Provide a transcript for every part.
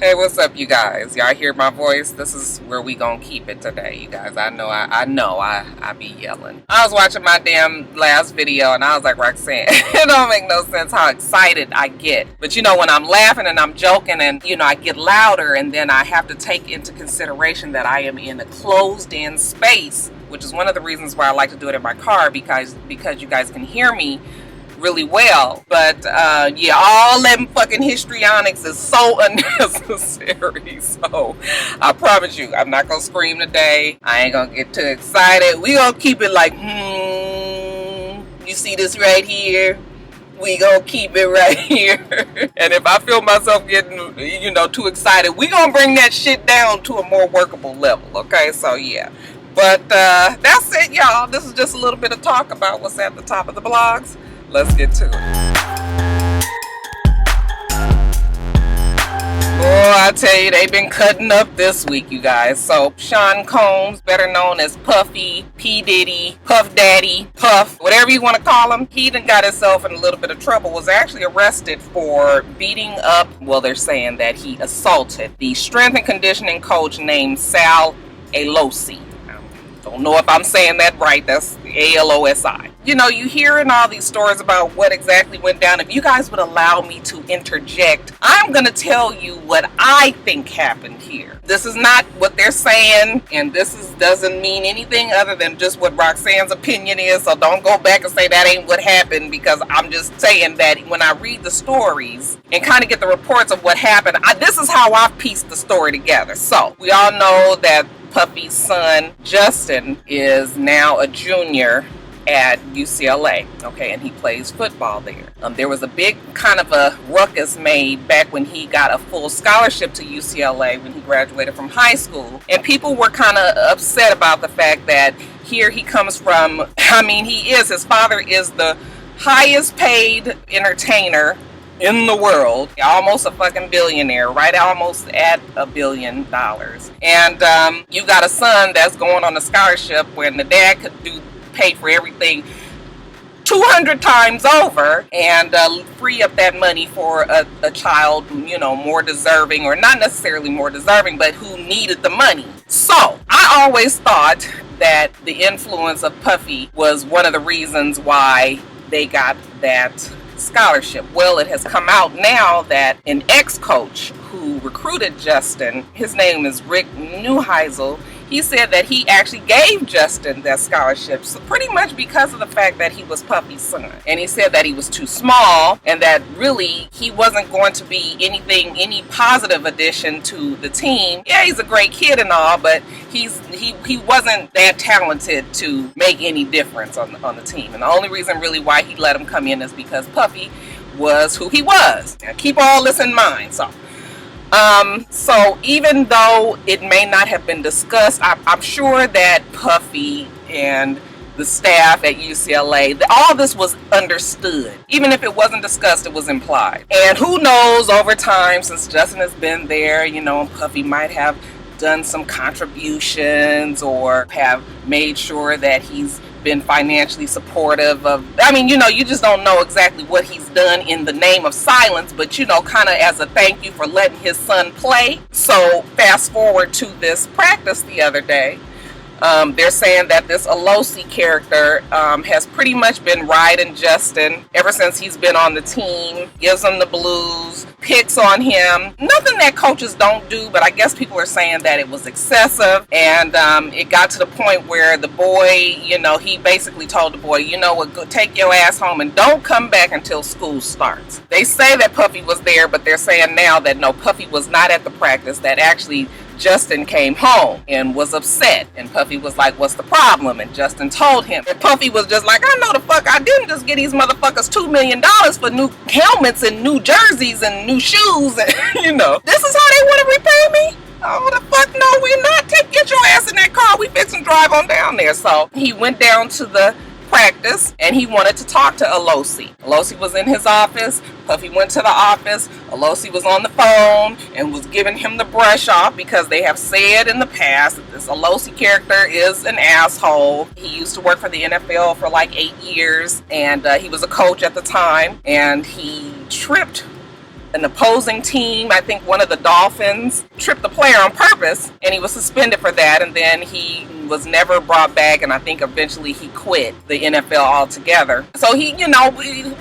Hey, what's up, you guys? Y'all hear my voice? This is where we gonna keep it today, you guys. I know I be yelling. I was watching my damn last video and I was like, Roxanne, it don't make no sense how excited I get. But you know, when I'm laughing and I'm joking and, you know, I get louder, and then I have to take into consideration that I am in a closed-in space, which is one of the reasons why I like to do it in my car, because you guys can hear me really well. But yeah, all them fucking histrionics is so unnecessary. So I promise you, I'm not gonna scream today. I ain't gonna get too excited. We gonna keep it like, you see this right here? We gonna keep it right here. And if I feel myself getting, you know, too excited, we gonna bring that shit down to a more workable level. Okay, so yeah. But that's it, y'all. This is just a little bit of talk about what's at the top of the blogs. Let's get to it. Oh, I tell you, they've been cutting up this week, you guys. So Sean Combs, better known as Puffy, P. Diddy, Puff Daddy, Puff, whatever you want to call him, he done got himself in a little bit of trouble, was actually arrested for beating up, well, they're saying that he assaulted the strength and conditioning coach named Sal Alosi. Don't know if I'm saying that right. That's ALOSI. You know, you hearing all these stories about what exactly went down. If you guys would allow me to interject, I'm going to tell you what I think happened here. This is not what they're saying, and doesn't mean anything other than just what Roxanne's opinion is. So don't go back and say that ain't what happened, because I'm just saying that when I read the stories and kind of get the reports of what happened, this is how I've pieced the story together. So we all know that Puffy's son, Justin, is now a junior at UCLA, okay, and he plays football there. There was a big kind of a ruckus made back when he got a full scholarship to UCLA when he graduated from high school, and people were kind of upset about the fact that here he comes from, his father is the highest paid entertainer in the world, almost a fucking billionaire, right? Almost at $1 billion. And you got a son that's going on a scholarship when the dad could pay for everything 200 times over and free up that money for a child, you know, more deserving, or not necessarily more deserving, but who needed the money. So I always thought that the influence of Puffy was one of the reasons why they got that scholarship. Well, it has come out now that an ex-coach who recruited Justin, his name is Rick Neuheisel, he said that he actually gave Justin that scholarship, so pretty much because of the fact that he was Puffy's son. And he said that he was too small and that really he wasn't going to be any positive addition to the team. Yeah, he's a great kid and all, but he wasn't that talented to make any difference on the team. And the only reason really why he let him come in is because Puffy was who he was. Now keep all this in mind. So even though it may not have been discussed, I'm sure that Puffy and the staff at UCLA, all this was understood. Even if it wasn't discussed, it was implied. And who knows, over time, since Justin has been there, you know, Puffy might have done some contributions or have made sure that he's been financially supportive of, you know, you just don't know exactly what he's done in the name of silence, but you know, kind of as a thank you for letting his son play. So fast forward to this practice the other day. They're saying that this Alosi character has pretty much been riding Justin ever since he's been on the team, gives him the blues, picks on him. Nothing that coaches don't do, but I guess people are saying that it was excessive. And it got to the point where the boy, you know, he basically told the boy, you know what, go take your ass home and don't come back until school starts. They say that Puffy was there, but they're saying now that no, Puffy was not at the practice, that actually Justin came home and was upset, and Puffy was like, what's the problem? And Justin told him, and Puffy was just like, I know the fuck I didn't just get these motherfuckers $2 million for new helmets and new jerseys and new shoes, and you know, this is how they want to repay me? Oh, the fuck no, we're not. Get your ass in that car, we fix and drive on down there. So he went down to the practice and he wanted to talk to Alosi. Alosi was in his office. Puffy went to the office. Alosi was on the phone and was giving him the brush off because they have said in the past that this Alosi character is an asshole. He used to work for the NFL for like 8 years, and he was a coach at the time, and he tripped an opposing team. I think one of the Dolphins tripped the player on purpose, and he was suspended for that, and then he was never brought back, and I think eventually he quit the NFL altogether. So he, you know,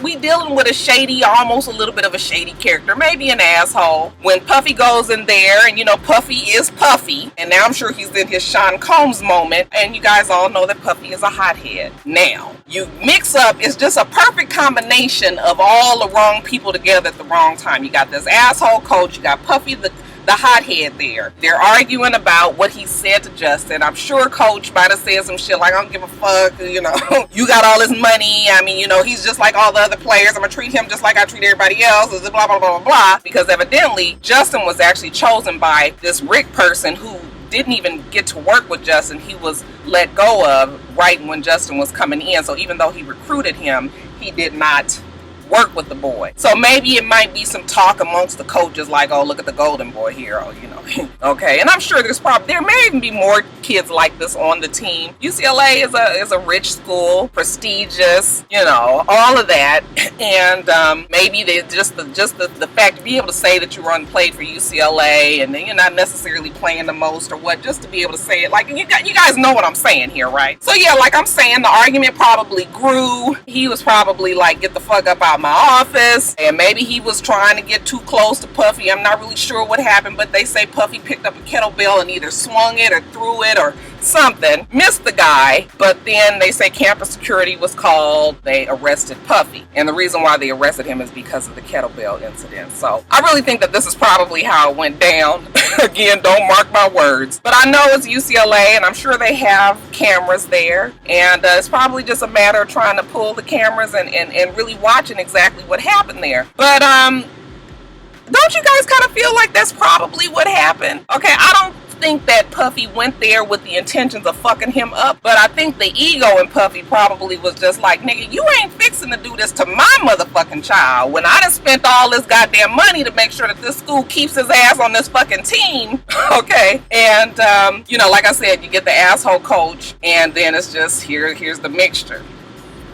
we dealing with a shady, almost a little bit of a shady character, maybe an asshole. When Puffy goes in there, and you know, Puffy is Puffy, and now I'm sure he's in his Sean Combs moment, and you guys all know that Puffy is a hothead. Now, you mix up, it's just a perfect combination of all the wrong people together at the wrong time. You got this asshole coach, you got Puffy the hothead there. They're arguing about what he said to Justin. I'm sure coach might have said some shit like, I don't give a fuck, you know, you got all this money. I mean, you know, he's just like all the other players. I'm gonna treat him just like I treat everybody else, blah, blah, blah, blah, blah. Because evidently, Justin was actually chosen by this Rick person who didn't even get to work with Justin. He was let go of right when Justin was coming in. So even though he recruited him, he did not work with the boy. So maybe it might be some talk amongst the coaches like, oh, look at the golden boy here, oh, you know. Okay, and I'm sure there may even be more kids like this on the team. UCLA is a rich school, prestigious, you know, all of that. And maybe they just the fact to be able to say that you played for UCLA and then you're not necessarily playing the most or what, just to be able to say it, like, you guys know what I'm saying here, right? So yeah, like I'm saying, the argument probably grew. He was probably like, get the fuck up out my office, and maybe he was trying to get too close to Puffy. I'm not really sure what happened, but they say Puffy picked up a kettlebell and either swung it or threw it or something, missed the guy, but then they say campus security was called, they arrested Puffy, and the reason why they arrested him is because of the kettlebell incident. So I really think that this is probably how it went down. Again, don't mark my words, but I know it's UCLA and I'm sure they have cameras there, and it's probably just a matter of trying to pull the cameras and really watching exactly what happened there. But don't you guys kind of feel like that's probably what happened? Okay, I don't think that Puffy went there with the intentions of fucking him up, but I think the ego in Puffy probably was just like, nigga, you ain't fixing to do this to my motherfucking child when I done spent all this goddamn money to make sure that this school keeps his ass on this fucking team. Okay, and you know, like I said, you get the asshole coach, and then it's just here's the mixture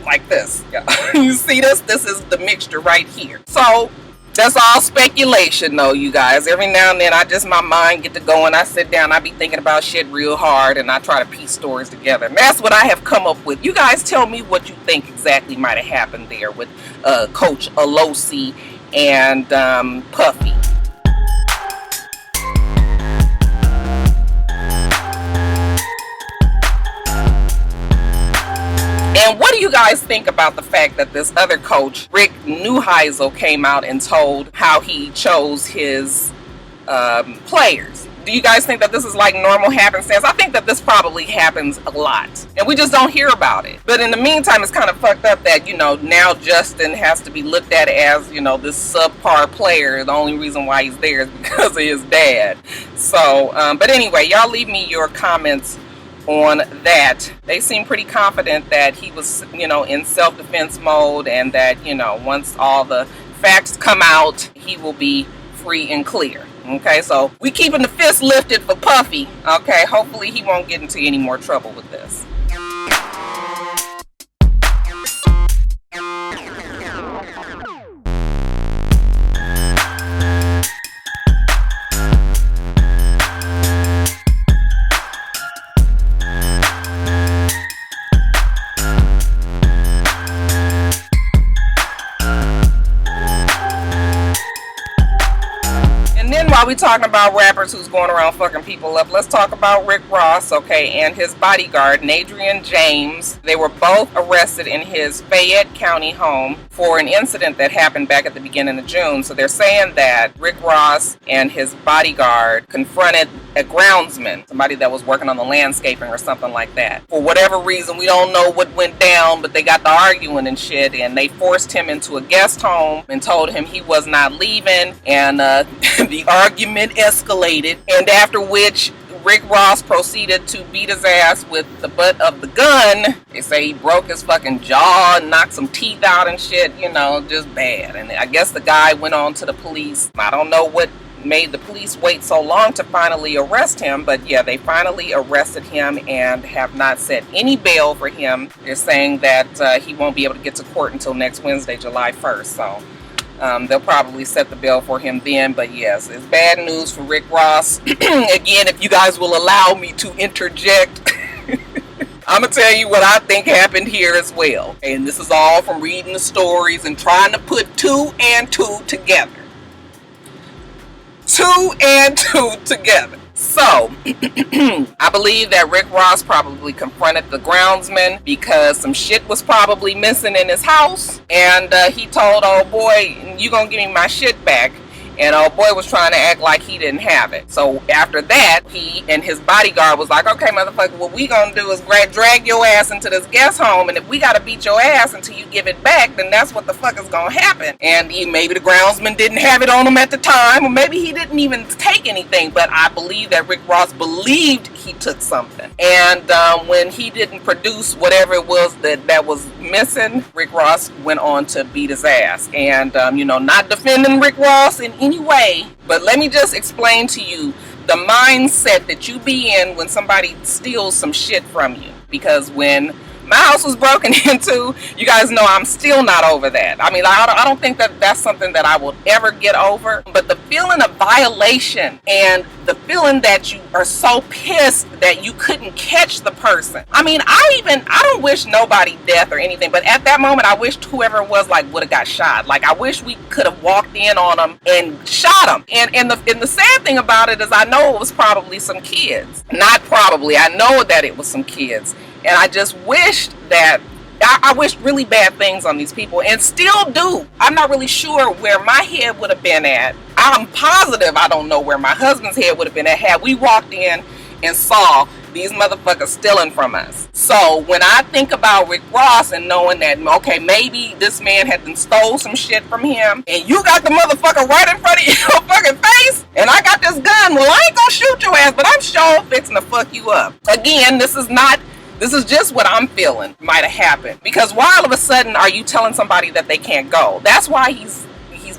like this. You see this is the mixture right here. So that's all speculation though, you guys. Every now and then my mind get to going. I sit down, I be thinking about shit real hard, and I try to piece stories together. And that's what I have come up with. You guys tell me what you think exactly might have happened there with Coach Alosi and Puffy. And what do you guys think about the fact that this other coach, Rick Neuheisel, came out and told how he chose his players? Do you guys think that this is like normal happenstance? I think that this probably happens a lot, and we just don't hear about it. But in the meantime, it's kind of fucked up that, you know, now Justin has to be looked at as, you know, this subpar player. The only reason why he's there is because of his dad. So, but anyway, y'all leave me your comments on that. They seem pretty confident that he was, you know, in self-defense mode, and that, you know, once all the facts come out, he will be free and clear. Okay, so we keeping the fist lifted for Puffy. Okay, hopefully he won't get into any more trouble with this. While we talking about rappers who's going around fucking people up, let's talk about RickRoss, okay, and his bodyguard, Nadrian James. They were both arrested in his Fayette County home for an incident that happened back at the beginning of June. So they're saying that RickRoss and his bodyguard confronted a groundsman, somebody that was working on the landscaping or something like that. For whatever reason, we don't know what went down, but they got to arguing and shit, and they forced him into a guest home and told him he was not leaving, and the argument escalated, and after which RickRoss proceeded to beat his ass with the butt of the gun. They say he broke his fucking jaw and knocked some teeth out and shit, you know, just bad. And I guess the guy went on to the police. I don't know what made the police wait so long to finally arrest him, but yeah, they finally arrested him and have not set any bail for him. They're saying that he won't be able to get to court until next Wednesday, July 1st. So They'll probably set the bail for him then. But yes, it's bad news for Rick Ross. Again, if you guys will allow me to interject, I'm going to tell you what I think happened here as well. And this is all from reading the stories and trying to put 2 and 2 together. 2 and 2 together. So, I believe that Rick Ross probably confronted the groundsman because some shit was probably missing in his house. And he told old boy, you gonna give me my shit back. And old boy was trying to act like he didn't have it. So after that, he and his bodyguard was like, okay, motherfucker, what we gonna do is drag your ass into this guest home, and if we gotta beat your ass until you give it back, then that's what the fuck is gonna happen. And maybe the groundsman didn't have it on him at the time, or maybe he didn't even take anything, but I believe that Rick Ross believed he took something. And when he didn't produce whatever it was that was missing, Rick Ross went on to beat his ass. And, not defending Rick Ross in any way, but let me just explain to you the mindset that you be in when somebody steals some shit from you. Because when my house was broken into, you guys know I'm still not over that. I mean, I don't think that that's something that I will ever get over. But the feeling of violation and the feeling that you are so pissed that you couldn't catch the person. I mean, I don't wish nobody death or anything, but at that moment, I wished whoever it was would have got shot. Like, I wish we could have walked in on them and shot them. And the sad thing about it is I know it was probably some kids. Not probably. I know that it was some kids. And I just wished that, I wished really bad things on these people, and still do. I'm not really sure where my head would have been at. I'm positive I don't know where my husband's head would have been at had we walked in and saw these motherfuckers stealing from us. So when I think about Rick Ross and knowing that, okay, maybe this man had been stole some shit from him, and you got the motherfucker right in front of your fucking face, and I got this gun, well, I ain't gonna shoot your ass, but I'm sure fixing to fuck you up. Again, this is just what I'm feeling might have happened. Because why all of a sudden are you telling somebody that they can't go? That's why he's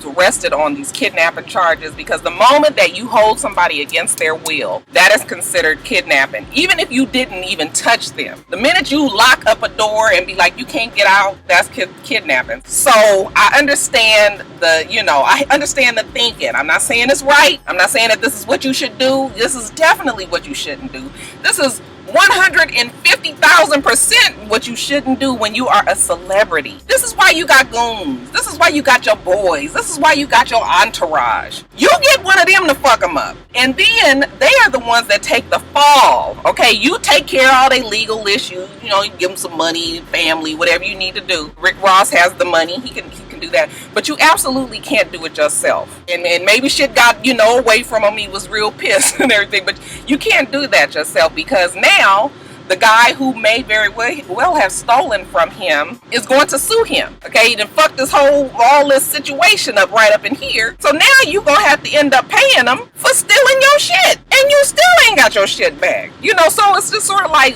arrested on these kidnapping charges, because the moment that you hold somebody against their will, that is considered kidnapping. Even if you didn't even touch them. The minute you lock up a door and be like, you can't get out, that's kidnapping. So I understand I understand the thinking. I'm not saying it's right. I'm not saying that this is what you should do. This is definitely what you shouldn't do. This is 150,000% what you shouldn't do when you are a celebrity. This is why you got goons. This is why you got your boys. This is why you got your entourage. You get one of them to fuck them up. And then they are the ones that take the fall. Okay, you take care of all their legal issues. You give them some money, family, whatever you need to do. Rick Ross has the money. He can do that. But you absolutely can't do it yourself. And maybe shit got, away from him. He was real pissed and everything. But you can't do that yourself, because now the guy who may very well have stolen from him is going to sue him. Okay, he done fucked all this situation up right up in here. So now you gonna have to end up paying him for stealing your shit, and you still ain't got your shit back. So it's just sort of like,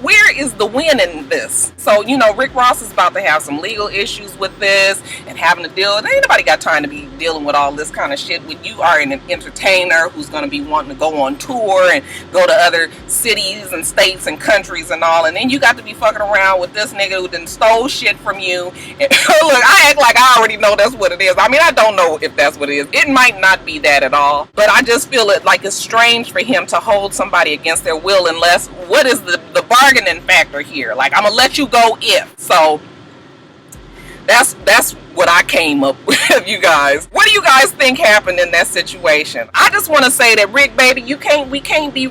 where is the win in this? So Rick Ross is about to have some legal issues with this and having to deal. Ain't nobody got time to be dealing with all this kind of shit when you are an entertainer who's gonna be wanting to go on tour and go to other cities and states and countries and all, and then you got to be fucking around with this nigga who done stole shit from you. And look, I act like I already know that's what it is. I mean, I don't know if that's what it is. It might not be that at all, but I just feel it like it's strange for him to hold somebody against their will, unless, what is the bargaining factor here? Like, I'm gonna let you go if. So that's what I came up with, you guys. What do you guys think happened in that situation? I just want to say that, Rick, baby, we can't be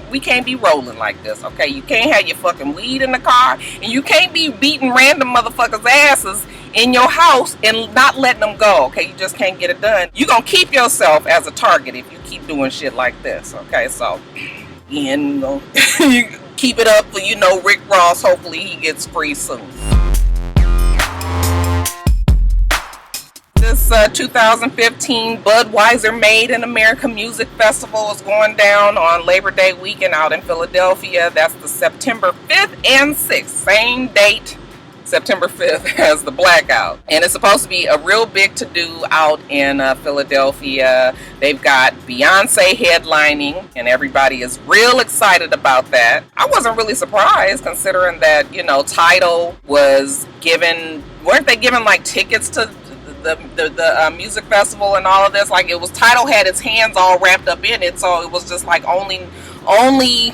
rolling like this, okay? You can't have your fucking weed in the car, and you can't be beating random motherfuckers' asses in your house and not letting them go, okay? You just can't get it done. You're gonna keep yourself as a target if you keep doing shit like this, okay? So, you keep it up for, Rick Ross. Hopefully he gets free soon. This 2015 Budweiser Made in America Music Festival is going down on Labor Day weekend out in Philadelphia. That's the September 5th and 6th. Same date, September 5th, as the blackout. And it's supposed to be a real big to-do out in Philadelphia. They've got Beyonce headlining, and everybody is real excited about that. I wasn't really surprised, considering that, Tidal was weren't they giving like tickets to the music festival and all of this. Like, it was, Tidal had its hands all wrapped up in it, so it was just like only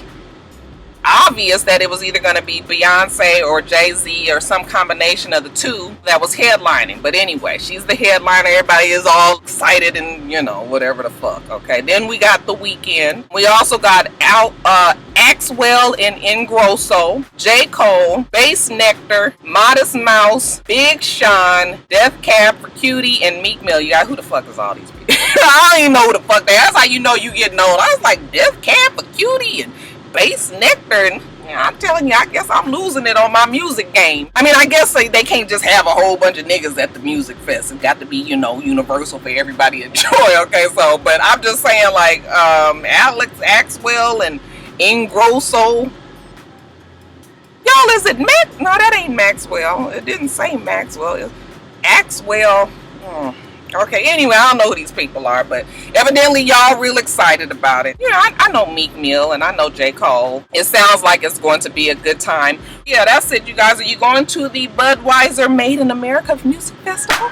obvious that it was either going to be Beyonce or Jay-Z or some combination of the two that was headlining. But anyway, she's the headliner. Everybody is all excited and, you know, whatever the fuck. Okay, then we got The Weeknd. We also got Axwell and Ingrosso, J. Cole, Bass Nectar, Modest Mouse, Big Sean, Death Cab for Cutie, and Meek Mill. You got, who the fuck is all these people? I don't even know who the fuck they are. That's how you know you getting old. I was like, Death Cab for Cutie and Bass Nectar, and I'm telling you, I guess I'm losing it on my music game. I mean, I guess they can't just have a whole bunch of niggas at the music fest. It's got to be, you know, universal for everybody to enjoy. Okay, so, but I'm just saying, like, Alex Axwell and Ingrosso. Y'all, is it Max? No, that ain't Maxwell. It didn't say Maxwell. It's Axwell. Okay, anyway, I don't know who these people are, but evidently y'all real excited about it. Yeah, I know Meek Mill and I know J. Cole. It sounds like it's going to be a good time. Yeah, that's it, you guys. Are you going to the Budweiser Made in America Music Festival?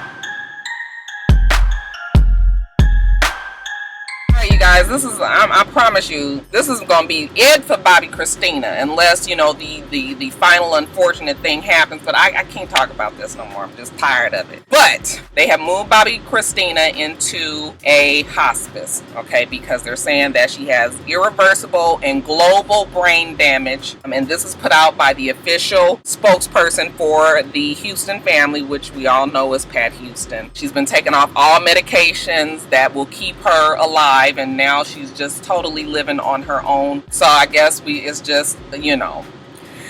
You guys, this is, I promise you, this is going to be it for Bobbi Kristina, unless, you know, the final unfortunate thing happens. But I can't talk about this no more. I'm just tired of it. But they have moved Bobbi Kristina into a hospice, okay, because they're saying that she has irreversible and global brain damage. And this is put out by the official spokesperson for the Houston family, which we all know is Pat Houston. She's been taking off all medications that will keep her alive, and now she's just totally living on her own. So I guess it's just, you know,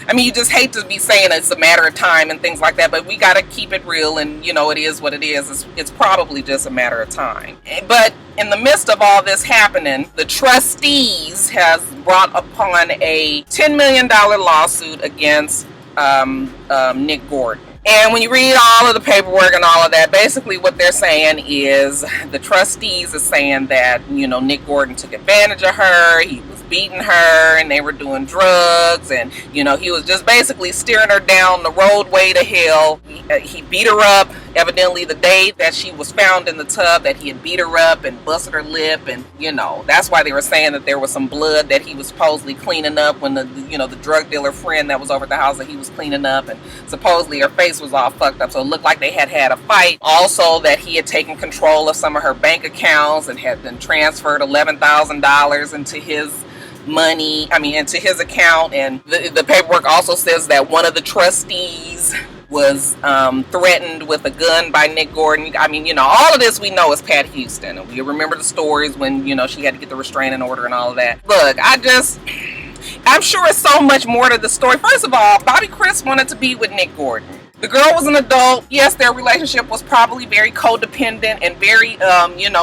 I mean, you just hate to be saying it's a matter of time and things like that, but we got to keep it real, and, you know, it is what it is. It's probably just a matter of time. But in the midst of all this happening, the trustees has brought upon a $10 million lawsuit against Nick Gordon. And when you read all of the paperwork and all of that, basically what they're saying is the trustees are saying that, you know, Nick Gordon took advantage of her. He was beating her and they were doing drugs, and, you know, he was just basically steering her down the roadway to hell. He beat her up, evidently the day that she was found in the tub, that he had beat her up and busted her lip, and, you know, that's why they were saying that there was some blood that he was supposedly cleaning up when the drug dealer friend that was over at the house that he was cleaning up, and supposedly her face was all fucked up, so it looked like they had a fight. Also, that he had taken control of some of her bank accounts and had been transferred $11,000 into his into his account. And the paperwork also says that one of the trustees was threatened with a gun by Nick Gordon. I mean, you know, all of this we know is Pat Houston, and we remember the stories when, you know, she had to get the restraining order and all of that. Look, I'm sure it's so much more to the story. First of all, Bobbi Kris wanted to be with Nick Gordon. The girl was an adult. Yes, their relationship was probably very codependent and very,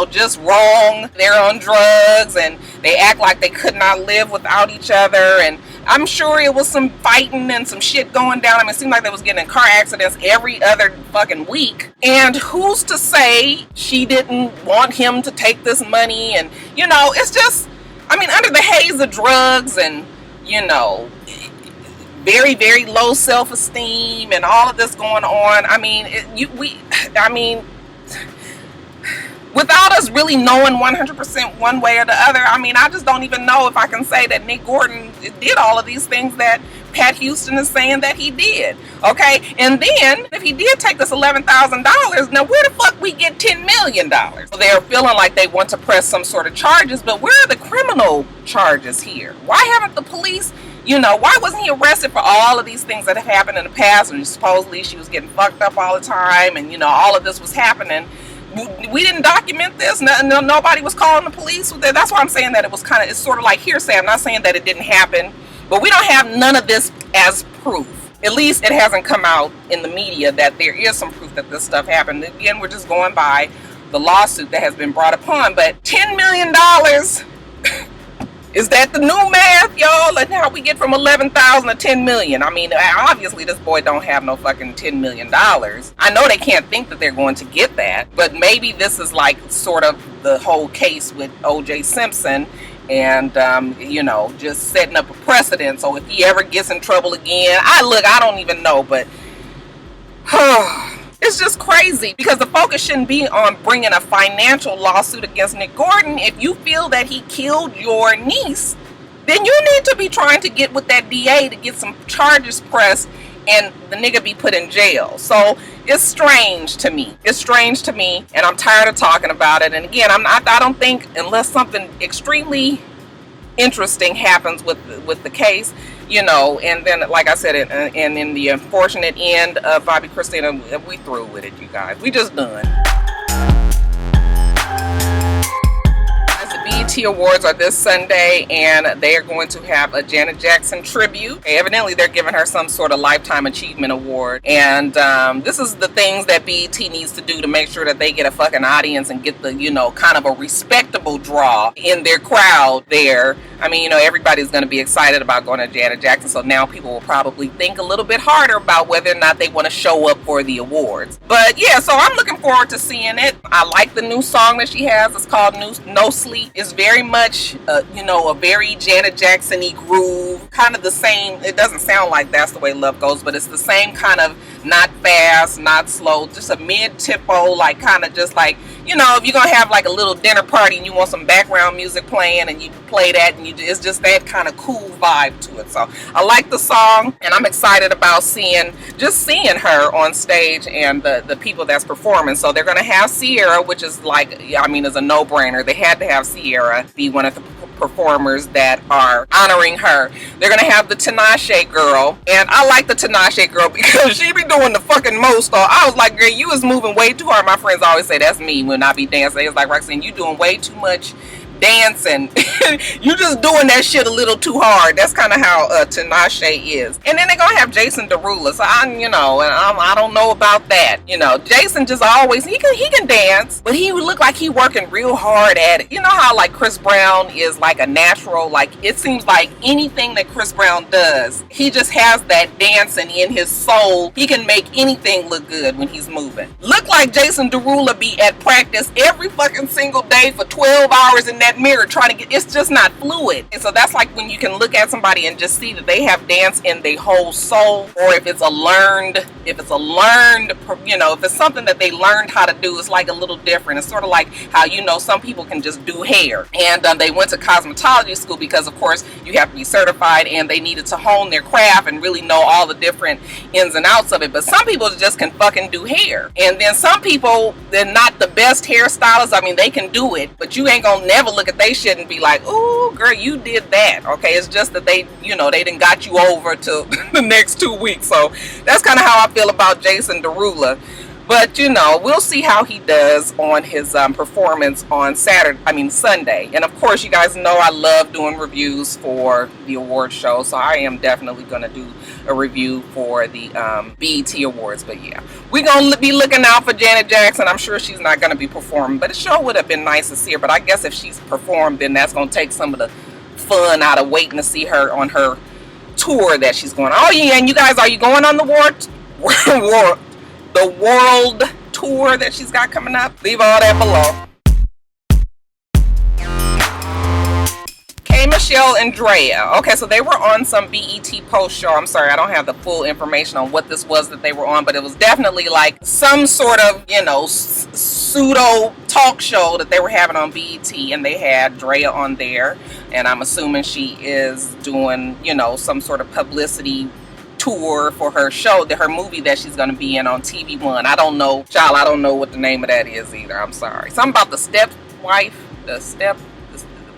just wrong. They're on drugs and they act like they could not live without each other. And I'm sure it was some fighting and some shit going down. I mean, it seemed like they was getting in car accidents every other fucking week. And who's to say she didn't want him to take this money? And, you know, it's just, I mean, under the haze of drugs and, you know, very, very low self-esteem and all of this going on. I mean, without us really knowing 100% one way or the other, I mean, I just don't even know if I can say that Nick Gordon did all of these things that Pat Houston is saying that he did. Okay, and then if he did take this $11,000, now where the fuck we get $10 million? So they're feeling like they want to press some sort of charges, but where are the criminal charges here? Why haven't the police? You know, why wasn't he arrested for all of these things that have happened in the past? And supposedly she was getting fucked up all the time, and, you know, all of this was happening. We didn't document this. Nobody was calling the police. That's why I'm saying that it's sort of like hearsay. I'm not saying that it didn't happen, but we don't have none of this as proof. At least it hasn't come out in the media that there is some proof that this stuff happened. Again, we're just going by the lawsuit that has been brought upon. But $10 million... Is that the new math, y'all? And how we get from 11,000 to 10 million? I mean, obviously this boy don't have no fucking $10 million. I know they can't think that they're going to get that, but maybe this is like sort of the whole case with O.J. Simpson and, just setting up a precedent. So if he ever gets in trouble again, I don't even know, but It's just crazy because the focus shouldn't be on bringing a financial lawsuit against Nick Gordon. If you feel that he killed your niece, then you need to be trying to get with that DA to get some charges pressed and the nigga be put in jail. So it's strange to me. It's strange to me, and I'm tired of talking about it. And again, I don't think, unless something extremely interesting happens with the case, you know, and then like I said, and in the unfortunate end of Bobbi Christina, we through with it, you guys. We just done. BET Awards are this Sunday, and they are going to have a Janet Jackson tribute. Evidently, they're giving her some sort of Lifetime Achievement Award, and this is the things that BET needs to do to make sure that they get a fucking audience and get the, you know, kind of a respectable draw in their crowd there. I mean, you know, everybody's going to be excited about going to Janet Jackson, so now people will probably think a little bit harder about whether or not they want to show up for the awards. But yeah, so I'm looking forward to seeing it. I like the new song that she has. It's called No Sleep. It's very much, you know, a very Janet Jackson-y groove, kind of the same. It doesn't sound like That's the Way Love Goes, but it's the same kind of not fast, not slow, just a mid-tempo, like kind of just like, you know, if you're gonna have like a little dinner party and you want some background music playing and you play that, and it's just that kind of cool vibe to it. So I like the song, and I'm excited about seeing her on stage and the people that's performing. So they're gonna have Sierra, which is like, I mean, is a no-brainer. They had to have Sierra be one of the performers that are honoring her. They're gonna have the Tinashe girl, and I like the Tinashe girl because she be doing the fucking most. So I was like, girl, you was moving way too hard. My friends always say that's me when I be dancing. It's like, Roxanne, you doing way too much dancing. You just doing that shit a little too hard. That's kind of how Tinashe is. And then they're gonna have Jason Derulo. So I don't know about that. You know, Jason just always he can dance, but he would look like he working real hard at it. You know how like Chris Brown is like a natural, like it seems like anything that Chris Brown does, he just has that dancing in his soul. He can make anything look good when he's moving. Look like Jason Derulo be at practice every fucking single day for 12 hours in that mirror trying to get, it's just not fluid. And so that's like when you can look at somebody and just see that they have dance in their whole soul, or if it's a learned, you know, if it's something that they learned how to do, it's like a little different. It's sort of like how, you know, some people can just do hair, and they went to cosmetology school because of course you have to be certified, and they needed to hone their craft and really know all the different ins and outs of it. But some people just can fucking do hair, and then some people, they're not the best hairstylists. I mean, they can do it, but you ain't gonna never look at they shit and be like, ooh girl, you did that. Okay, it's just that they, you know, they done got you over to the next 2 weeks. So that's kind of how I feel about Jason Derulo. But you know, we'll see how he does on his performance on Sunday. And of course, you guys know I love doing reviews for the award show, so I am definitely going to do a review for the BET Awards. But yeah, we're going to be looking out for Janet Jackson. I'm sure she's not going to be performing, but it sure would have been nice to see her. But I guess if she's performed, then that's going to take some of the fun out of waiting to see her on her tour that she's going on. Oh yeah, and you guys, are you going on the world tour that she's got coming up? Leave all that below. Michelle and Drea. Okay, so they were on some BET post show. I'm sorry, I don't have the full information on what this was that they were on, but it was definitely like some sort of, you know, pseudo talk show that they were having on BET, and they had Drea on there, and I'm assuming she is doing, you know, some sort of publicity tour for her show, her movie that she's going to be in on TV One. I don't know, child, I don't know what the name of that is either. I'm sorry. Something about the stepwife, the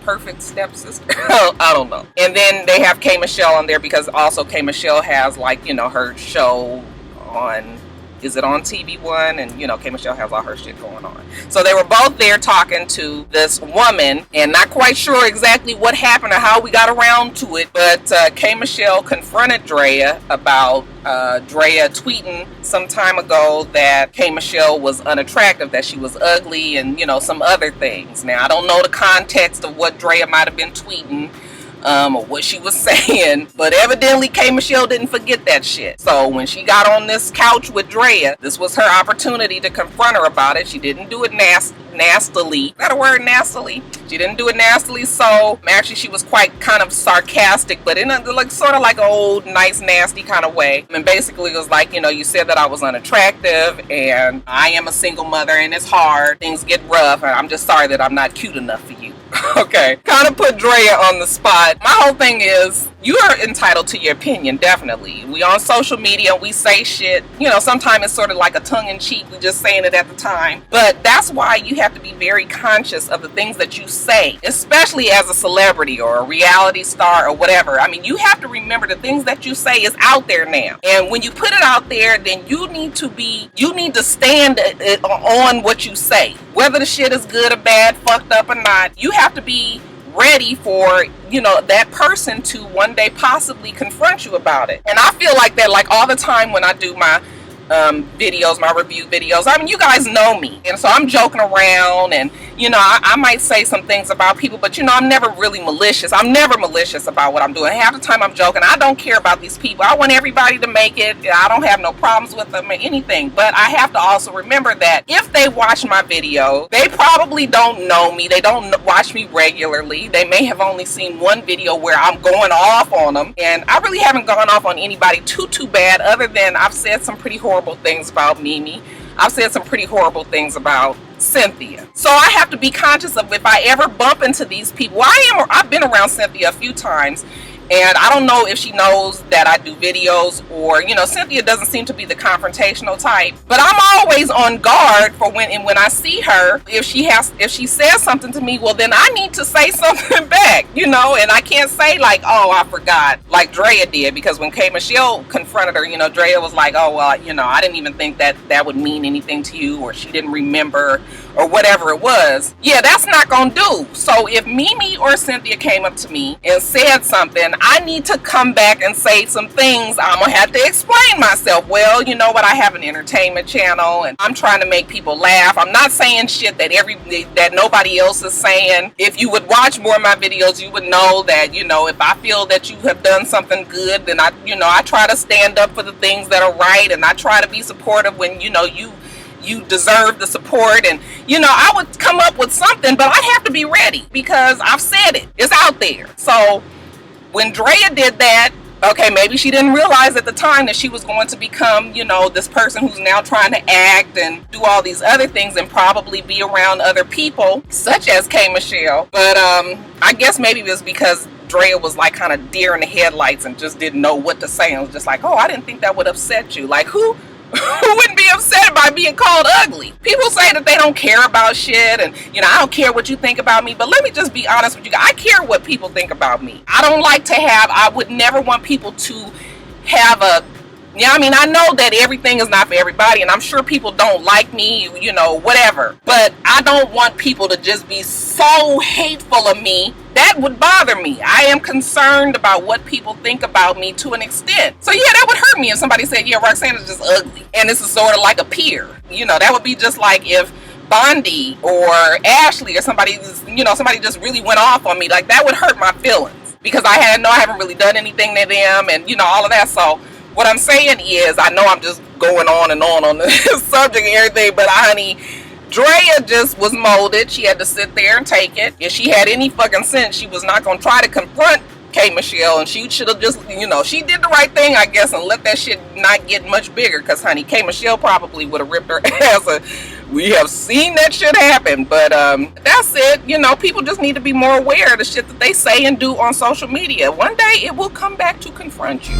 perfect stepsister. I don't know. And then they have K Michelle on there because also K Michelle has, like, you know, her show on, is it on TV One? And you know, K Michelle has all her shit going on. So they were both there talking to this woman, and not quite sure exactly what happened or how we got around to it, but K Michelle confronted Drea about Drea tweeting some time ago that K Michelle was unattractive, that she was ugly, and you know, some other things. Now I don't know the context of what Drea might have been tweeting, or what she was saying, but evidently K Michelle didn't forget that shit. So when she got on this couch with Drea, this was her opportunity to confront her about it. She didn't do it nastily. Is that a word, nastily? She didn't do it nastily, so actually she was quite kind of sarcastic, but in a like sort of like an old, nice, nasty kind of way. And basically it was like, you know, you said that I was unattractive, and I am a single mother, and it's hard. Things get rough, and I'm just sorry that I'm not cute enough for you. Okay, kind of put Drea on the spot. My whole thing is, you are entitled to your opinion, definitely. We on social media, we say shit. You know, sometimes it's sort of like a tongue-in-cheek. We just saying it at the time. But that's why you have to be very conscious of the things that you say, especially as a celebrity or a reality star or whatever. I mean, you have to remember the things that you say is out there now. And when you put it out there, then you need to stand on what you say. Whether the shit is good or bad, fucked up or not, you have to be ready for, you know, that person to one day possibly confront you about it. And I feel like that like all the time when I do my videos, my review videos. I mean, you guys know me, and so I'm joking around, and you know, I might say some things about people, but you know, I'm never really malicious. I'm never malicious about what I'm doing. Half the time I'm joking. I don't care about these people. I want everybody to make it. I don't have no problems with them or anything, but I have to also remember that if they watch my video, they probably don't know me. They don't watch me regularly. They may have only seen one video where I'm going off on them, and I really haven't gone off on anybody too bad, other than I've said some pretty horrible things about Mimi. I've said some pretty horrible things about Cynthia. So I have to be conscious of if I ever bump into these people. I've been around Cynthia a few times, and I don't know if she knows that I do videos, or, you know, Cynthia doesn't seem to be the confrontational type. But I'm always on guard for when I see her, if she says something to me, well, then I need to say something back, you know, and I can't say like, oh, I forgot, like Drea did, because when K Michelle confronted her, you know, Drea was like, oh, well, you know, I didn't even think that would mean anything to you, or she didn't remember, or whatever it was. Yeah, that's not gonna do. So if Mimi or Cynthia came up to me and said something, I need to come back and say some things. I'm gonna have to explain myself. Well, you know what, I have an entertainment channel and I'm trying to make people laugh. I'm not saying shit that nobody else is saying. If you would watch more of my videos, you would know that, you know, if I feel that you have done something good, then I try to stand up for the things that are right, and I try to be supportive when, you know, you deserve the support, and you know, I would come up with something, but I have to be ready because I've said it. It's out there. So when Drea did that, okay, maybe she didn't realize at the time that she was going to become, you know, this person who's now trying to act and do all these other things and probably be around other people such as K Michelle. But I guess maybe it was because Drea was like kind of deer in the headlights and just didn't know what to say, and was just like, oh, I didn't think that would upset you. Like, who wouldn't be upset by being called ugly? People say that they don't care about shit, and you know, I don't care what you think about me, but let me just be honest with you guys. I care what people think about me. I would never want people to have a, yeah, I mean, I know that everything is not for everybody, and I'm sure people don't like me, you know, whatever, but I don't want people to just be so hateful of me. That would bother me. I am concerned about what people think about me to an extent. So yeah, that would hurt me if somebody said, yeah, Roxanne is just ugly, and this is sort of like a peer. You know, that would be just like if Bondi or Ashley or somebody just really went off on me. Like, that would hurt my feelings, because I haven't really done anything to them, and you know, all of that. So what I'm saying is, I know I'm just going on and on this subject and everything, but honey, Drea just was molded. She had to sit there and take it. If she had any fucking sense, she was not going to try to confront K Michelle, and she should have just, you know, she did the right thing, I guess, and let that shit not get much bigger, because honey, K Michelle probably would have ripped her ass. We have seen that shit happen. But that's it. You know, people just need to be more aware of the shit that they say and do on social media. One day it will come back to confront you.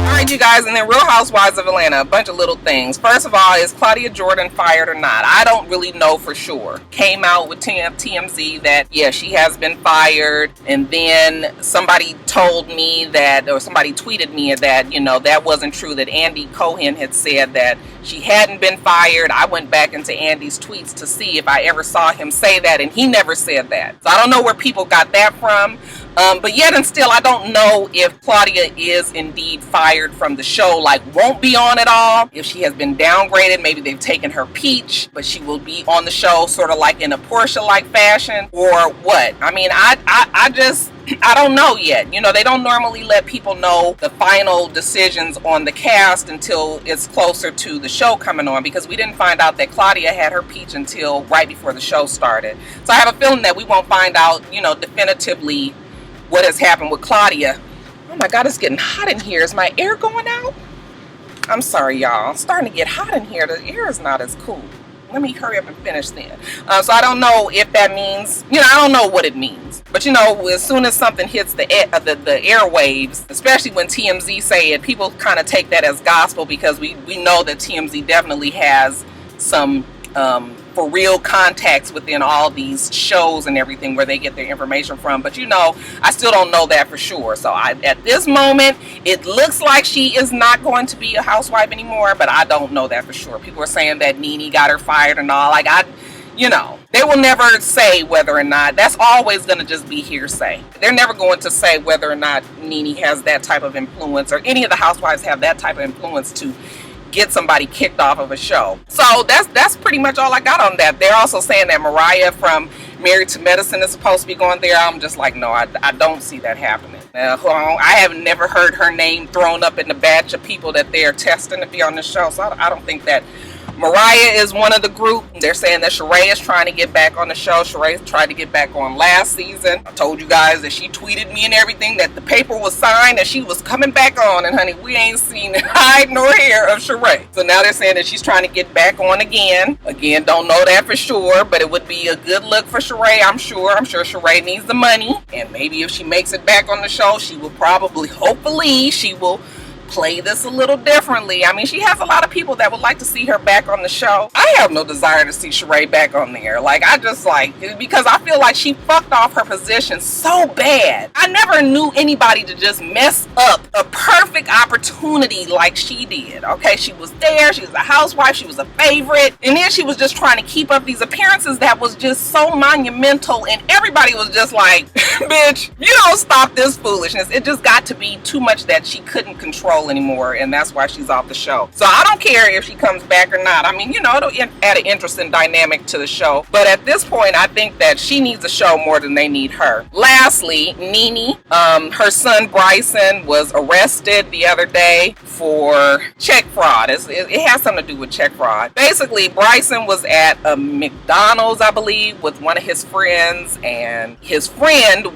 Alright, you guys, and then Real Housewives of Atlanta, a bunch of little things. First of all, is Claudia Jordan fired or not? I don't really know for sure. Came out with TMZ that, yeah, she has been fired, and then somebody told me that, or somebody tweeted me that, you know, that wasn't true, that Andy Cohen had said that she hadn't been fired. I went back into Andy's tweets to see if I ever saw him say that, and he never said that. So I don't know where people got that from. But yet and still, I don't know if Claudia is indeed fired from the show, like won't be on at all. If she has been downgraded, maybe they've taken her peach, but she will be on the show sort of like in a Portia-like fashion, or what. I mean, I don't know yet. You know, they don't normally let people know the final decisions on the cast until it's closer to the show coming on, because we didn't find out that Claudia had her peach until right before the show started. So I have a feeling that we won't find out, you know, definitively what has happened with Claudia. Oh my God, it's getting hot in here. Is my air going out? I'm sorry, y'all. It's starting to get hot in here. The air is not as cool. Let me hurry up and finish then. So I don't know if that means, you know, I don't know what it means. But you know, as soon as something hits the airwaves, especially when TMZ say it, people kind of take that as gospel, because we know that TMZ definitely has some for real contacts within all these shows and everything where they get their information from. But you know, I still don't know that for sure. So at this moment, it looks like she is not going to be a housewife anymore, but I don't know that for sure. People are saying that Nene got her fired and all. Like, you know, they will never say whether or not. That's always going to just be hearsay. They're never going to say whether or not Nene has that type of influence, or any of the housewives have that type of influence to get somebody kicked off of a show. So that's pretty much all I got on that. They're also saying that Mariah from Married to Medicine is supposed to be going there. I'm just like, no, I don't see that happening. I have never heard her name thrown up in the batch of people that they're testing to be on the show. So I don't think that Mariah is one of the group. They're saying that Sheree is trying to get back on the show. Sheree tried to get back on last season. I told you guys that she tweeted me and everything that the paper was signed and she was coming back on. And honey, we ain't seen hide nor hair of Sheree. So now they're saying that she's trying to get back on again. Again, don't know that for sure, but it would be a good look for Sheree, I'm sure. I'm sure Sheree needs the money. And maybe if she makes it back on the show, she will probably, hopefully, she will play this a little differently. I mean, she has a lot of people that would like to see her back on the show. I have no desire to see Sheree back on there. Like, I just like, because I feel like she fucked off her position so bad. I never knew anybody to just mess up a perfect opportunity like she did. Okay, she was there, she was a housewife, she was a favorite, and then she was just trying to keep up these appearances that was just so monumental, and everybody was just like, bitch, you don't stop this foolishness. It just got to be too much that she couldn't control anymore, and that's why she's off the show. So I don't care if she comes back or not. I mean, you know, it'll add an interesting dynamic to the show, but at this point I think that she needs a show more than they need her. Lastly, Nene, her son Bryson was arrested the other day for check fraud. It has something to do with check fraud. Basically, Bryson was at a McDonald's, I believe, with one of his friends, and his friend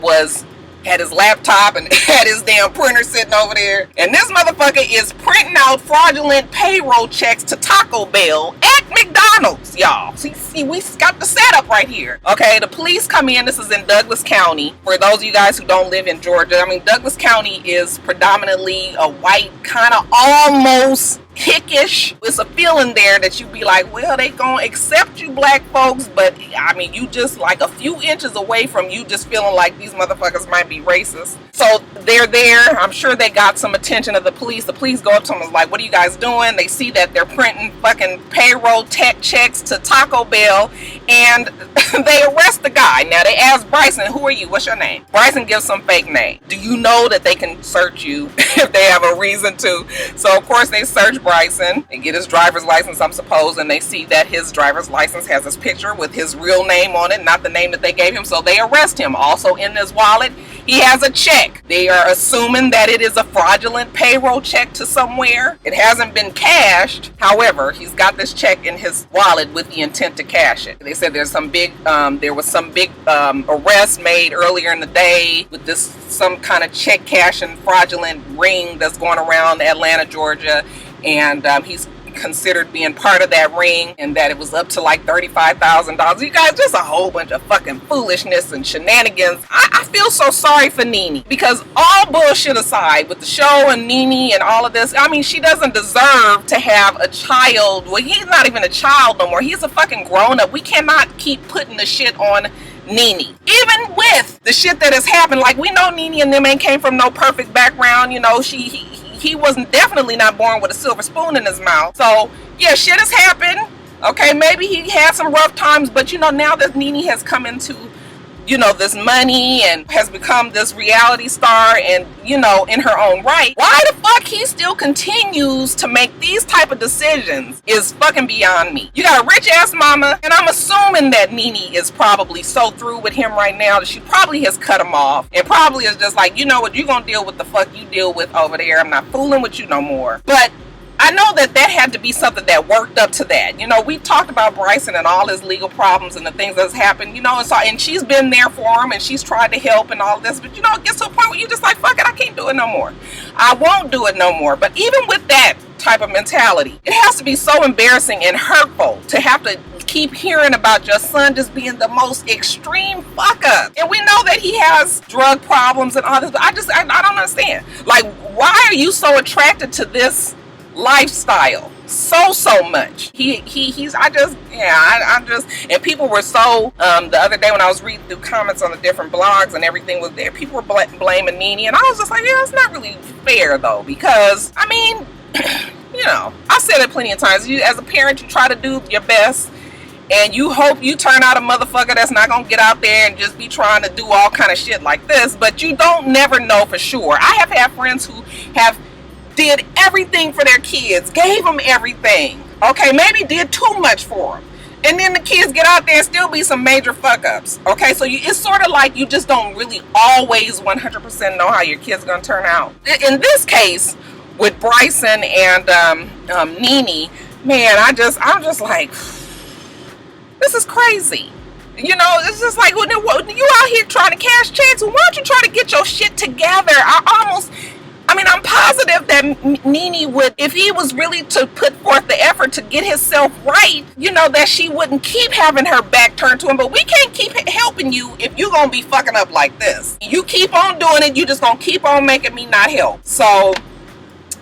had his laptop and had his damn printer sitting over there. And this motherfucker is printing out fraudulent payroll checks to Taco Bell at McDonald's, y'all. See, we got the setup right here. Okay, the police come in. This is in Douglas County. For those of you guys who don't live in Georgia, I mean, Douglas County is predominantly a white, kind of almost hickish. It's a feeling there that you be like, well, they gonna accept you black folks, but I mean, you just like a few inches away from you just feeling like these motherfuckers might be racist. So they're there. I'm sure they got some attention of the police. The police go up to them and is like, what are you guys doing? They see that they're printing fucking payroll tech checks to Taco Bell, and they arrest the guy. Now they ask Bryson, who are you? What's your name? Bryson gives some fake name. Do you know that they can search you if they have a reason to? So of course they search Bryson. They get his driver's license, I'm supposed, and they see that his driver's license has his picture with his real name on it, not the name that they gave him. So they arrest him. Also in his wallet, he has a check. They are assuming that it is a fraudulent payroll check to somewhere. It hasn't been cashed. However, he's got this check in his wallet with the intent to cash it. They said there was some big arrest made earlier in the day with some kind of check cashing fraudulent ring that's going around Atlanta, Georgia. And he's considered being part of that ring, and that it was up to like $35,000. You guys, just a whole bunch of fucking foolishness and shenanigans. I feel so sorry for Nene, because all bullshit aside with the show and Nene and all of this, I mean, she doesn't deserve to have a child. Well, he's not even a child no more. He's a fucking grown up. We cannot keep putting the shit on Nene. Even with the shit that has happened, like, we know Nene and them ain't came from no perfect background. You know, he wasn't definitely not born with a silver spoon in his mouth. So yeah, shit has happened. Okay, maybe he had some rough times, but you know, now that Nene has come into you know, this money and has become this reality star and, you know, in her own right, why the fuck he still continues to make these type of decisions is fucking beyond me. You got a rich ass mama, and I'm assuming that Nene is probably so through with him right now that she probably has cut him off and probably is just like, you know what, you gonna deal with the fuck you deal with over there. I'm not fooling with you no more. But I know that had to be something that worked up to that. You know, we talked about Bryson and all his legal problems and the things that's happened, you know, and she's been there for him and she's tried to help and all this, but you know, it gets to a point where you're just like, fuck it, I can't do it no more. I won't do it no more. But even with that type of mentality, it has to be so embarrassing and hurtful to have to keep hearing about your son just being the most extreme fuck up. And we know that he has drug problems and all this, but I don't understand. Like, why are you so attracted to this lifestyle so much? I just and people were so the other day when I was reading through comments on the different blogs and everything was there, people were blaming Nene, and I was just like, yeah, it's not really fair though, because I mean, you know, I said it plenty of times, you as a parent, you try to do your best and you hope you turn out a motherfucker that's not gonna get out there and just be trying to do all kind of shit like this, but you don't never know for sure. I have had friends who have did everything for their kids, gave them everything, okay, maybe did too much for them, and then the kids get out there and still be some major fuck ups, okay? So it's sort of like you just don't really always 100% know how your kid's gonna turn out. In this case with Bryson and Nene, man, I'm just like, this is crazy. You know, it's just like, when you out here trying to cash checks, why don't you try to get your shit together? I'm positive that Nene would, if he was really to put forth the effort to get himself right, you know, that she wouldn't keep having her back turned to him. But we can't keep helping you if you're going to be fucking up like this. You keep on doing it, you just going to keep on making me not help. So,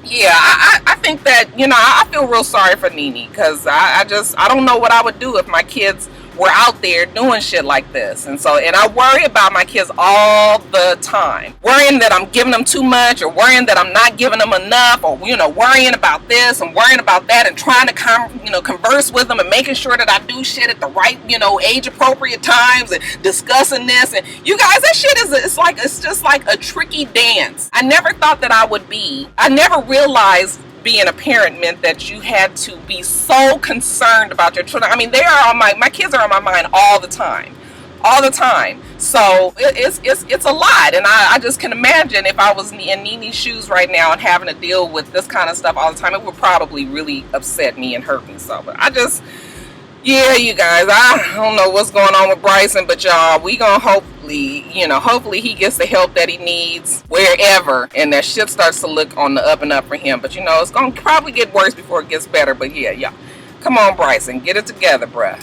yeah, I think that, you know, I feel real sorry for Nene, because I don't know what I would do if my kids were out there doing shit like this. And I worry about my kids all the time, worrying that I'm giving them too much, or worrying that I'm not giving them enough, or, you know, worrying about this and worrying about that, and trying to converse with them and making sure that I do shit at the right, you know, age appropriate times, and discussing this. And you guys, that shit it's just like a tricky dance. I never thought that I never realized being a parent meant that you had to be so concerned about your children. I mean, they are on my kids are on my mind all the time. So it's a lot, and I just can imagine if I was in Nene's shoes right now and having to deal with this kind of stuff all the time, it would probably really upset me and hurt me. So, but yeah, you guys, I don't know what's going on with Bryson, but y'all, we gonna hopefully he gets the help that he needs wherever, and that shit starts to look on the up and up for him. But you know, it's gonna probably get worse before it gets better. But yeah, come on, Bryson, get it together, bruh.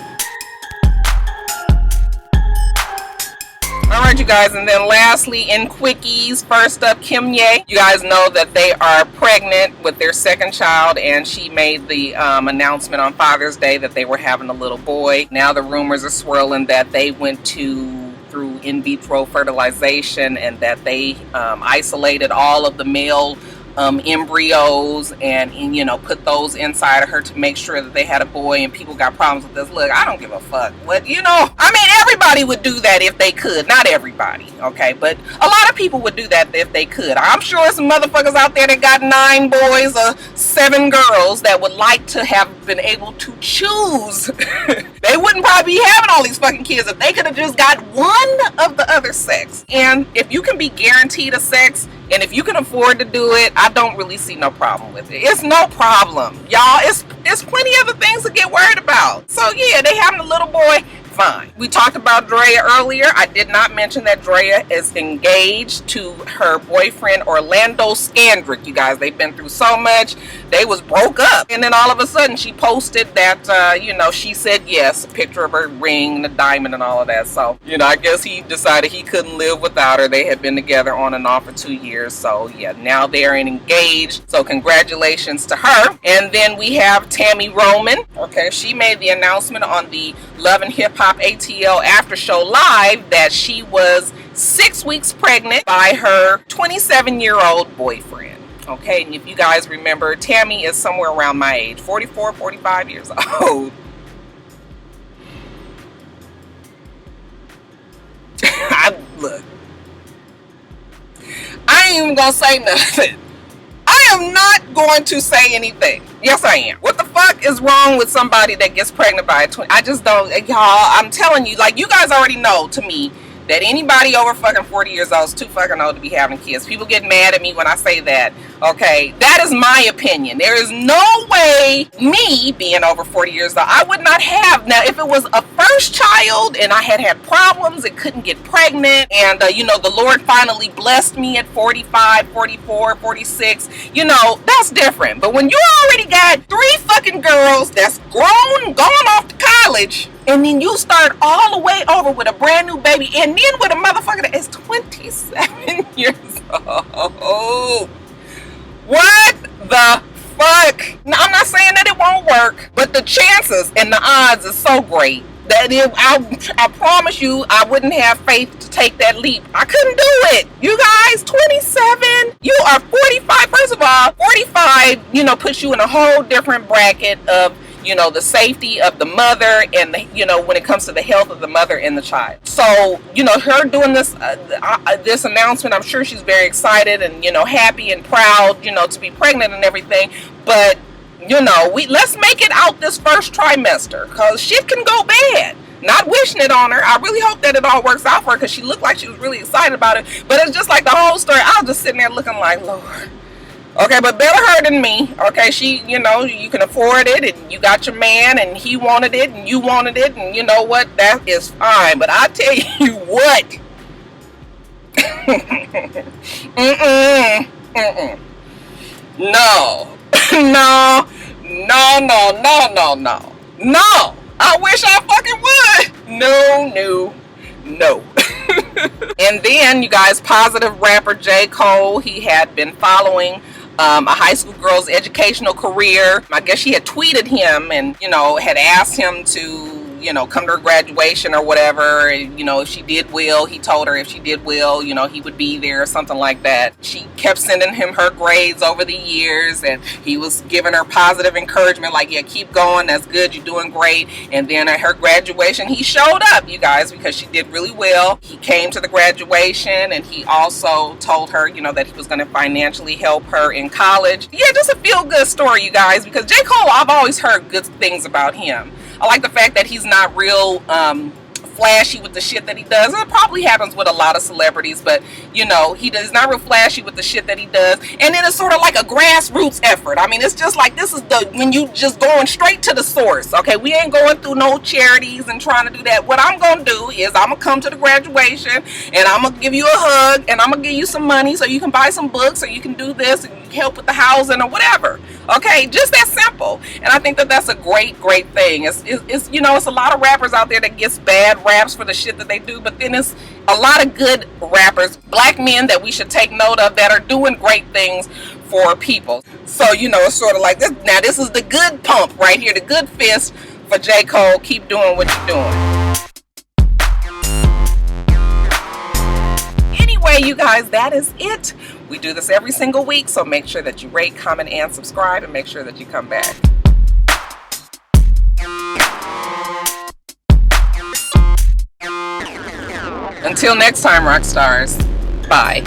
All right, you guys, and then lastly, in quickies, first up, Kim Ye. You guys know that they are pregnant with their second child, and she made the announcement on Father's Day that they were having a little boy. Now the rumors are swirling that they went through in vitro fertilization, and that they isolated all of the male embryos and you know, put those inside of her to make sure that they had a boy. And people got problems with this. Look, I don't give a fuck what, you know, I mean, everybody would do that if they could. Not everybody, okay, but a lot of people would do that if they could. I'm sure some motherfuckers out there that got 9 boys or 7 girls that would like to have been able to choose. They wouldn't probably be having all these fucking kids if they could have just got one of the other sex. And if you can be guaranteed a sex, and if you can afford to do it, I don't really see no problem with it. It's no problem, y'all. It's plenty other things to get worried about. So yeah, they having a little boy, fine. We talked about Drea earlier. I did not mention that Drea is engaged to her boyfriend Orlando Scandrick. You guys, they've been through so much. They was broke up, and then all of a sudden she posted that you know, she said yes, a picture of her ring, the diamond, and all of that. So you know, I guess he decided he couldn't live without her. They had been together on and off for 2 years. So yeah, now they're engaged. So congratulations to her. And then we have Tammy Roman. Okay, she made the announcement on the Love and Hip Hop ATL After Show Live that she was 6 weeks pregnant by her 27-year-old boyfriend. Okay, and if you guys remember, Tammy is somewhere around my age, 44, 45 years old. look, I ain't even gonna say nothing. I am not going to say anything. Yes, I am. What the fuck is wrong with somebody that gets pregnant by a 20? I just don't, y'all, I'm telling you, like, you guys already know to me that anybody over fucking 40 years old is too fucking old to be having kids. People get mad at me when I say that. Okay, that is my opinion. There is no way, me being over 40 years old, I would not have. Now, if it was a first child and I had problems and couldn't get pregnant, and you know, the Lord finally blessed me at 45, 44, 46, you know, that's different. But when you already got 3 fucking girls that's grown, gone off to college, and then you start all the way over with a brand new baby, and then with a motherfucker that is 27 years old. What the fuck? Now, I'm not saying that it won't work, but the chances and the odds is so great that I promise you, I wouldn't have faith to take that leap. I couldn't do it. You guys, 27, you are 45. First of all, 45, you know, puts you in a whole different bracket of, you know, the safety of the mother and the, you know, when it comes to the health of the mother and the child. So, you know, her doing this this announcement, I'm sure she's very excited and, you know, happy and proud, you know, to be pregnant and everything. But, you know, let's make it out this first trimester, because shit can go bad. Not wishing it on her. I really hope that it all works out for her, because she looked like she was really excited about it. But it's just like the whole story. I was just sitting there looking like, Lord. Okay, but better her than me. Okay, she, you know, you can afford it, and you got your man, and he wanted it, and you wanted it, and you know what? That is fine. But I tell you what. No. No. I wish I fucking would. No. And then, you guys, positive rapper J. Cole, he had been following a high school girl's educational career. I guess she had tweeted him and, you know, had asked him to, you know, come to her graduation or whatever. You know, if she did well, he told her if she did well, you know, he would be there or something like that. She kept sending him her grades over the years, and he was giving her positive encouragement, like, yeah, keep going, that's good, you're doing great. And then at her graduation, he showed up, you guys, because she did really well. He came to the graduation, and he also told her, you know, that he was going to financially help her in college. Yeah, just a feel-good story, you guys, because J. Cole, I've always heard good things about him. I like the fact that he's not real flashy with the shit that he does. It probably happens with a lot of celebrities, but you know, he's not real flashy with the shit that he does. And then it's sort of like a grassroots effort. I mean, it's just like, this is when you just going straight to the source. Okay, we ain't going through no charities and trying to do that. What I'm gonna do is I'm gonna come to the graduation, and I'm gonna give you a hug, and I'm gonna give you some money so you can buy some books, or you can do this and help with the housing or whatever. Okay, just that simple. And I think that that's a great thing. It's you know, it's a lot of rappers out there that gets bad raps for the shit that they do, but then it's a lot of good rappers, black men that we should take note of, that are doing great things for people. So, you know, it's sort of like this. Now, this is the good pump right here, the good fist for J. Cole. Keep doing what you're doing. Anyway, you guys, that is it. We do this every single week, so make sure that you rate, comment, and subscribe, and make sure that you come back. Until next time, Roxstars. Bye.